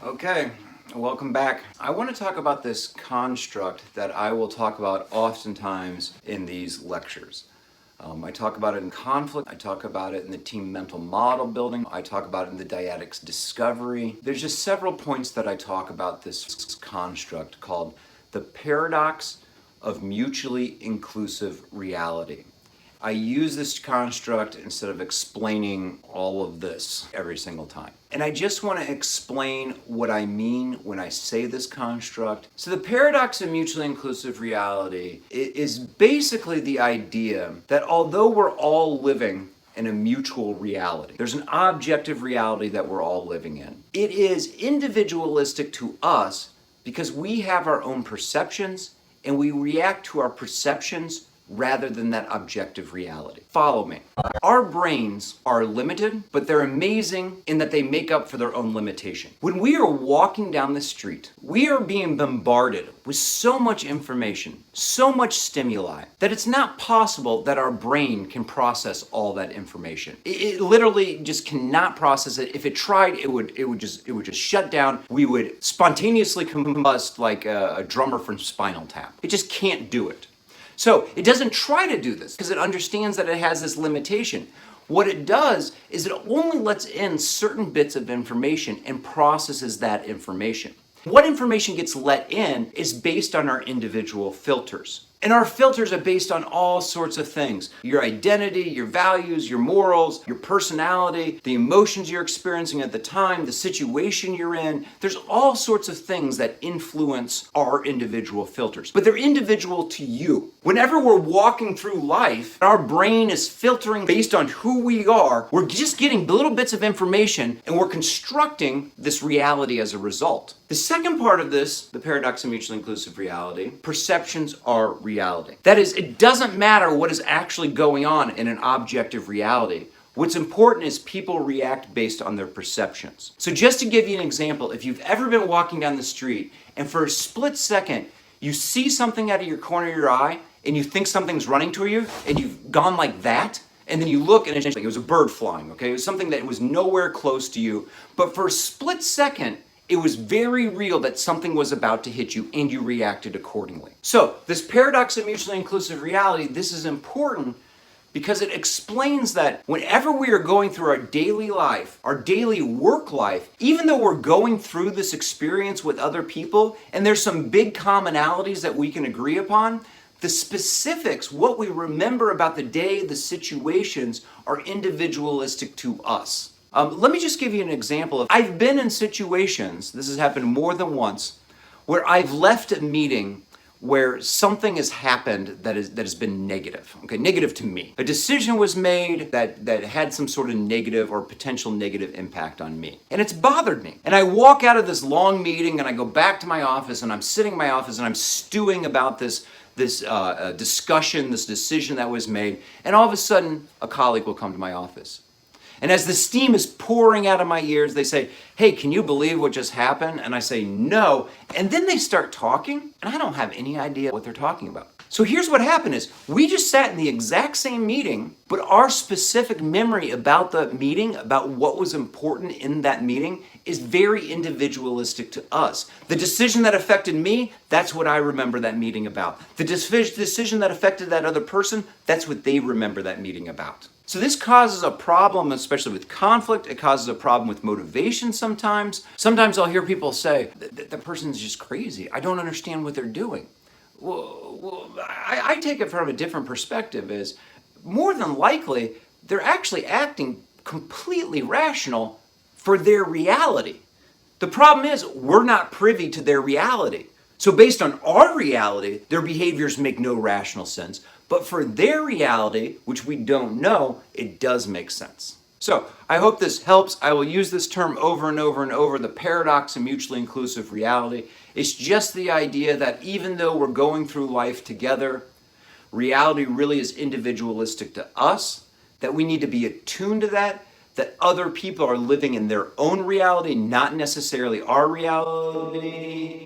Okay, welcome back. I want to talk about this construct that I will talk about oftentimes in these lectures. I talk about it in conflict, I talk about it in the team mental model building, I talk about it in the dyadics discovery. There's just several points that I talk about this construct called the paradox of mutually inclusive reality. I use this construct instead of explaining all of this every single time. And I just want to explain what I mean when I say this construct. So the paradox of mutually inclusive reality is basically the idea that although we're all living in a mutual reality, there's an objective reality that we're all living in. It is individualistic to us because we have our own perceptions and we react to our perceptions rather than that objective reality. Follow me. Our brains are limited, but they're amazing in that they make up for their own limitation. When we are walking down the street, we are being bombarded with so much information, so much stimuli, that it's not possible that our brain can process all that information. It literally just cannot process it. If it tried, it would just shut down. We would spontaneously combust like a drummer from Spinal Tap. It just can't do it. So it doesn't try to do this because it understands that it has this limitation. What it does is it only lets in certain bits of information and processes that information. What information gets let in is based on our individual filters. And our filters are based on all sorts of things. Your identity, your values, your morals, your personality, the emotions you're experiencing at the time, the situation you're in. There's all sorts of things that influence our individual filters. But they're individual to you. Whenever we're walking through life, our brain is filtering based on who we are. We're just getting little bits of information and we're constructing this reality as a result. The second part of this, the paradox of mutually inclusive reality, perceptions are reality. That is, it doesn't matter what is actually going on in an objective reality. What's important is people react based on their perceptions. So just to give you an example, if you've ever been walking down the street and for a split second you see something out of your corner of your eye and you think something's running to you and you've gone like that, and then you look and it was a bird flying, okay? It was something that was nowhere close to you, but for a split second, it was very real that something was about to hit you and you reacted accordingly. So this paradox of mutually inclusive reality, this is important because it explains that whenever we are going through our daily life, our daily work life, even though we're going through this experience with other people and there's some big commonalities that we can agree upon, the specifics, what we remember about the day, the situations, are individualistic to us. Let me just give you an example. I've been in situations, this has happened more than once, where I've left a meeting where something has happened that has been negative, okay, negative to me. A decision was made that had some sort of negative or potential negative impact on me. And it's bothered me. And I walk out of this long meeting and I go back to my office and I'm sitting in my office and I'm stewing about this discussion, this decision that was made. And all of a sudden, a colleague will come to my office. And as the steam is pouring out of my ears, they say, "Hey, can you believe what just happened?" And I say, "No." And then they start talking, and I don't have any idea what they're talking about. So here's what happened is, we just sat in the exact same meeting, but our specific memory about the meeting, about what was important in that meeting, is very individualistic to us. The decision that affected me, that's what I remember that meeting about. The decision that affected that other person, that's what they remember that meeting about. So this causes a problem, especially with conflict. It causes a problem with motivation sometimes. Sometimes I'll hear people say, the person's just crazy. I don't understand what they're doing. Well, I take it from a different perspective is more than likely, they're actually acting completely rational for their reality. The problem is we're not privy to their reality. So based on our reality, their behaviors make no rational sense. But for their reality, which we don't know, it does make sense. So I hope this helps. I will use this term over and over and over, the paradox of mutually inclusive reality. It's just the idea that even though we're going through life together, reality really is individualistic to us, that we need to be attuned to that other people are living in their own reality, not necessarily our reality.